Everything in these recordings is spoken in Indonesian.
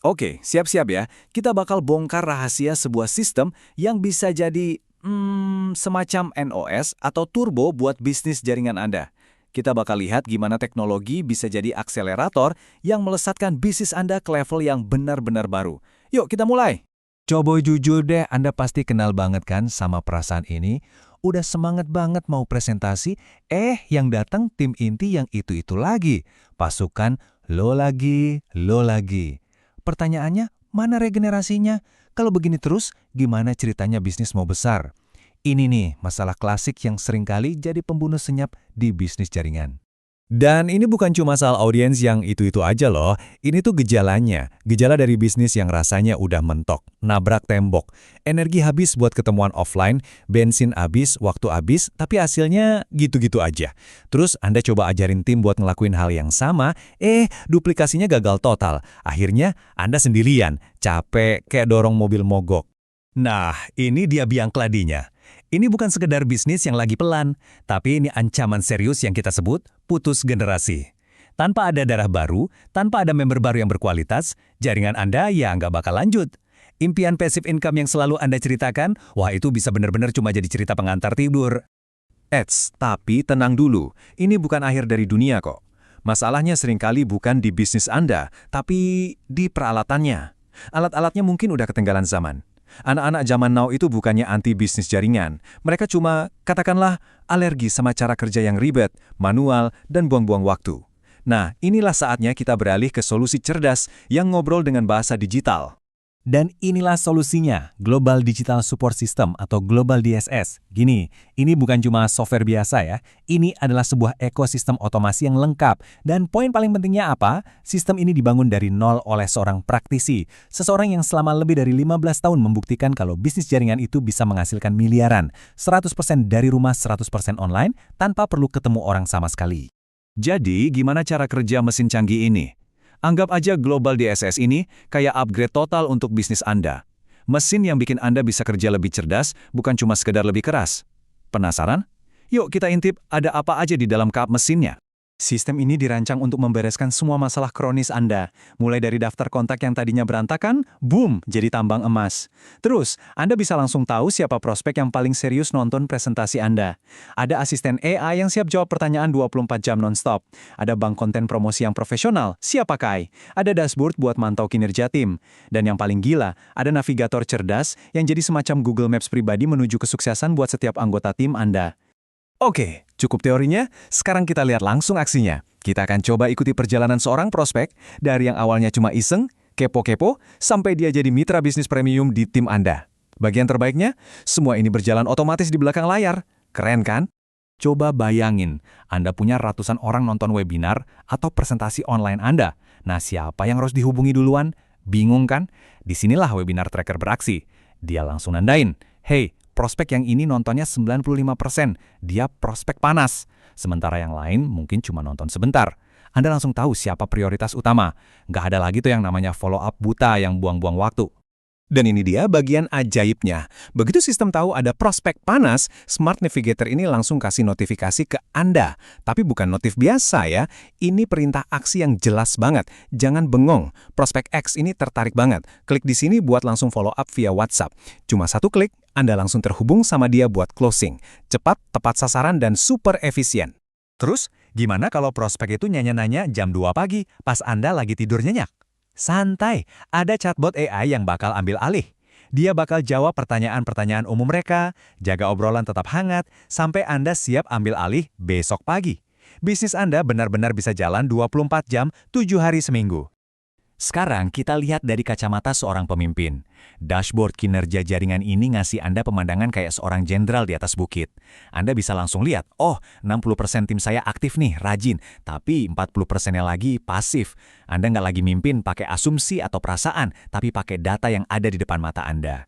Oke, siap-siap ya. Kita bakal bongkar rahasia sebuah sistem yang bisa jadi semacam NOS atau turbo buat bisnis jaringan Anda. Kita bakal lihat gimana teknologi bisa jadi akselerator yang melesatkan bisnis Anda ke level yang benar-benar baru. Yuk, kita mulai. Coba jujur deh, Anda pasti kenal banget kan sama perasaan ini. Udah semangat banget mau presentasi, yang datang tim inti yang itu-itu lagi. Pasukan, lo lagi, lo lagi. Pertanyaannya, mana regenerasinya? Kalau begini terus, gimana ceritanya bisnis mau besar? Ini nih, masalah klasik yang seringkali jadi pembunuh senyap di bisnis jaringan. Dan ini bukan cuma soal audiens yang itu-itu aja loh. Ini tuh gejalanya. Gejala dari bisnis yang rasanya udah mentok, nabrak tembok. Energi habis buat ketemuan offline, bensin habis, waktu habis, tapi hasilnya gitu-gitu aja. Terus Anda coba ajarin tim buat ngelakuin hal yang sama, duplikasinya gagal total. Akhirnya Anda sendirian, capek kayak dorong mobil mogok. Nah, ini dia biang keladinya. Ini bukan sekedar bisnis yang lagi pelan, tapi ini ancaman serius yang kita sebut putus generasi. Tanpa ada darah baru, tanpa ada member baru yang berkualitas, jaringan Anda ya nggak bakal lanjut. Impian passive income yang selalu Anda ceritakan, wah itu bisa benar-benar cuma jadi cerita pengantar tidur. Tapi tenang dulu, ini bukan akhir dari dunia kok. Masalahnya seringkali bukan di bisnis Anda, tapi di peralatannya. Alat-alatnya mungkin udah ketinggalan zaman. Anak-anak zaman now itu bukannya anti bisnis jaringan. Mereka cuma, katakanlah, alergi sama cara kerja yang ribet, manual, dan buang-buang waktu. Nah, inilah saatnya kita beralih ke solusi cerdas yang ngobrol dengan bahasa digital. Dan inilah solusinya, Global Digital Support System atau Global DSS. Gini, ini bukan cuma software biasa ya, ini adalah sebuah ekosistem otomasi yang lengkap. Dan poin paling pentingnya apa? Sistem ini dibangun dari nol oleh seorang praktisi. Seseorang yang selama lebih dari 15 tahun membuktikan kalau bisnis jaringan itu bisa menghasilkan miliaran. 100% dari rumah, 100% online, tanpa perlu ketemu orang sama sekali. Jadi, gimana cara kerja mesin canggih ini? Anggap aja Global DSS ini kayak upgrade total untuk bisnis Anda. Mesin yang bikin Anda bisa kerja lebih cerdas, bukan cuma sekedar lebih keras. Penasaran? Yuk kita intip ada apa aja di dalam kap mesinnya. Sistem ini dirancang untuk membereskan semua masalah kronis Anda. Mulai dari daftar kontak yang tadinya berantakan, boom, jadi tambang emas. Terus, Anda bisa langsung tahu siapa prospek yang paling serius nonton presentasi Anda. Ada asisten AI yang siap jawab pertanyaan 24 jam non-stop. Ada bank konten promosi yang profesional, siap pakai. Ada dashboard buat mantau kinerja tim. Dan yang paling gila, ada navigator cerdas yang jadi semacam Google Maps pribadi menuju kesuksesan buat setiap anggota tim Anda. Oke, cukup teorinya, sekarang kita lihat langsung aksinya. Kita akan coba ikuti perjalanan seorang prospek dari yang awalnya cuma iseng, kepo-kepo, sampai dia jadi mitra bisnis premium di tim Anda. Bagian terbaiknya, semua ini berjalan otomatis di belakang layar. Keren kan? Coba bayangin, Anda punya ratusan orang nonton webinar atau presentasi online Anda. Nah, siapa yang harus dihubungi duluan? Bingung kan? Disinilah webinar tracker beraksi. Dia langsung nandain, hey, prospek yang ini nontonnya 95%, dia prospek panas. Sementara yang lain mungkin cuma nonton sebentar. Anda langsung tahu siapa prioritas utama. Nggak ada lagi tuh yang namanya follow-up buta yang buang-buang waktu. Dan ini dia bagian ajaibnya. Begitu sistem tahu ada prospek panas, Smart Navigator ini langsung kasih notifikasi ke Anda. Tapi bukan notif biasa ya, ini perintah aksi yang jelas banget. Jangan bengong, prospek X ini tertarik banget. Klik di sini buat langsung follow up via WhatsApp. Cuma satu klik, Anda langsung terhubung sama dia buat closing. Cepat, tepat sasaran, dan super efisien. Terus, gimana kalau prospek itu nanya-nanya jam 2 pagi pas Anda lagi tidur nyenyak? Santai, ada chatbot AI yang bakal ambil alih. Dia bakal jawab pertanyaan-pertanyaan umum mereka, jaga obrolan tetap hangat, sampai Anda siap ambil alih besok pagi. Bisnis Anda benar-benar bisa jalan 24 jam, 7 hari seminggu. Sekarang kita lihat dari kacamata seorang pemimpin. Dashboard kinerja jaringan ini ngasih Anda pemandangan kayak seorang jenderal di atas bukit. Anda bisa langsung lihat, 60% tim saya aktif nih, rajin, tapi 40%-nya lagi pasif. Anda nggak lagi mimpin pakai asumsi atau perasaan, tapi pakai data yang ada di depan mata Anda.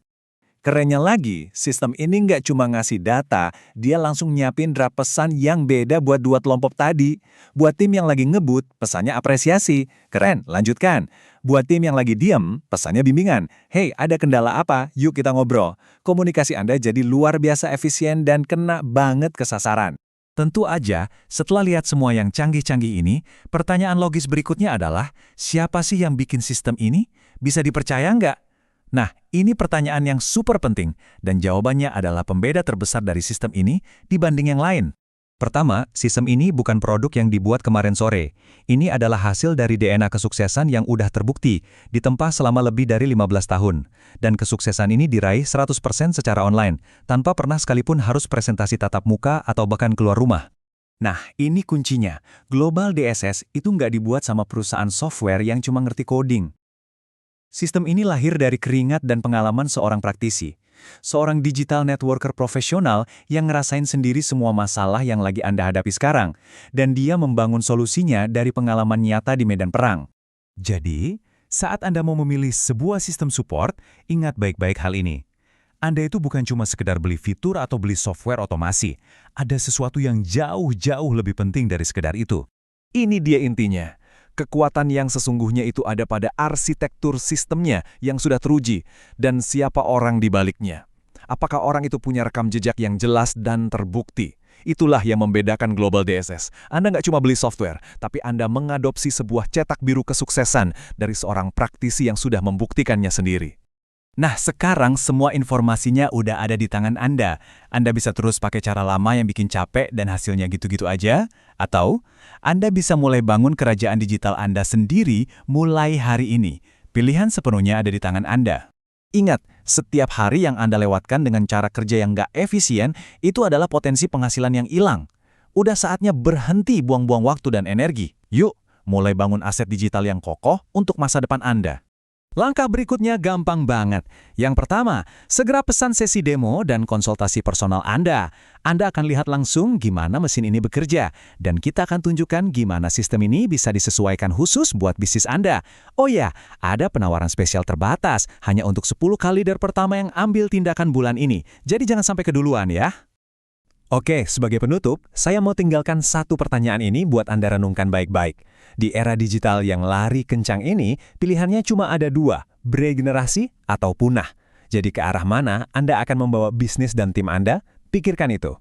Kerennya lagi, sistem ini nggak cuma ngasih data, dia langsung nyiapin draft pesan yang beda buat dua kelompok tadi. Buat tim yang lagi ngebut, pesannya apresiasi. Keren, lanjutkan. Buat tim yang lagi diem, pesannya bimbingan. Hey, ada kendala apa? Yuk kita ngobrol. Komunikasi Anda jadi luar biasa efisien dan kena banget ke sasaran. Tentu aja, setelah lihat semua yang canggih-canggih ini, pertanyaan logis berikutnya adalah, siapa sih yang bikin sistem ini? Bisa dipercaya nggak? Nah, ini pertanyaan yang super penting, dan jawabannya adalah pembeda terbesar dari sistem ini dibanding yang lain. Pertama, sistem ini bukan produk yang dibuat kemarin sore. Ini adalah hasil dari DNA kesuksesan yang udah terbukti, ditempa selama lebih dari 15 tahun. Dan kesuksesan ini diraih 100% secara online, tanpa pernah sekalipun harus presentasi tatap muka atau bahkan keluar rumah. Nah, ini kuncinya. Global DSS itu nggak dibuat sama perusahaan software yang cuma ngerti coding. Sistem ini lahir dari keringat dan pengalaman seorang praktisi. Seorang digital networker profesional yang ngerasain sendiri semua masalah yang lagi Anda hadapi sekarang, dan dia membangun solusinya dari pengalaman nyata di medan perang. Jadi, saat Anda mau memilih sebuah sistem support, ingat baik-baik hal ini. Anda itu bukan cuma sekedar beli fitur atau beli software otomasi. Ada sesuatu yang jauh-jauh lebih penting dari sekedar itu. Ini dia intinya. Kekuatan yang sesungguhnya itu ada pada arsitektur sistemnya yang sudah teruji, dan siapa orang di baliknya. Apakah orang itu punya rekam jejak yang jelas dan terbukti? Itulah yang membedakan Global DSS. Anda nggak cuma beli software, tapi Anda mengadopsi sebuah cetak biru kesuksesan dari seorang praktisi yang sudah membuktikannya sendiri. Nah, sekarang semua informasinya udah ada di tangan Anda. Anda bisa terus pakai cara lama yang bikin capek dan hasilnya gitu-gitu aja, atau Anda bisa mulai bangun kerajaan digital Anda sendiri mulai hari ini. Pilihan sepenuhnya ada di tangan Anda. Ingat, setiap hari yang Anda lewatkan dengan cara kerja yang nggak efisien, itu adalah potensi penghasilan yang hilang. Udah saatnya berhenti buang-buang waktu dan energi. Yuk, mulai bangun aset digital yang kokoh untuk masa depan Anda. Langkah berikutnya gampang banget. Yang pertama, segera pesan sesi demo dan konsultasi personal Anda. Anda akan lihat langsung gimana mesin ini bekerja, dan kita akan tunjukkan gimana sistem ini bisa disesuaikan khusus buat bisnis Anda. Oh ya, ada penawaran spesial terbatas, hanya untuk 10 kali leader pertama yang ambil tindakan bulan ini. Jadi jangan sampai keduluan ya. Oke, sebagai penutup, saya mau tinggalkan satu pertanyaan ini buat Anda renungkan baik-baik. Di era digital yang lari kencang ini, pilihannya cuma ada dua, beregenerasi atau punah. Jadi ke arah mana Anda akan membawa bisnis dan tim Anda? Pikirkan itu.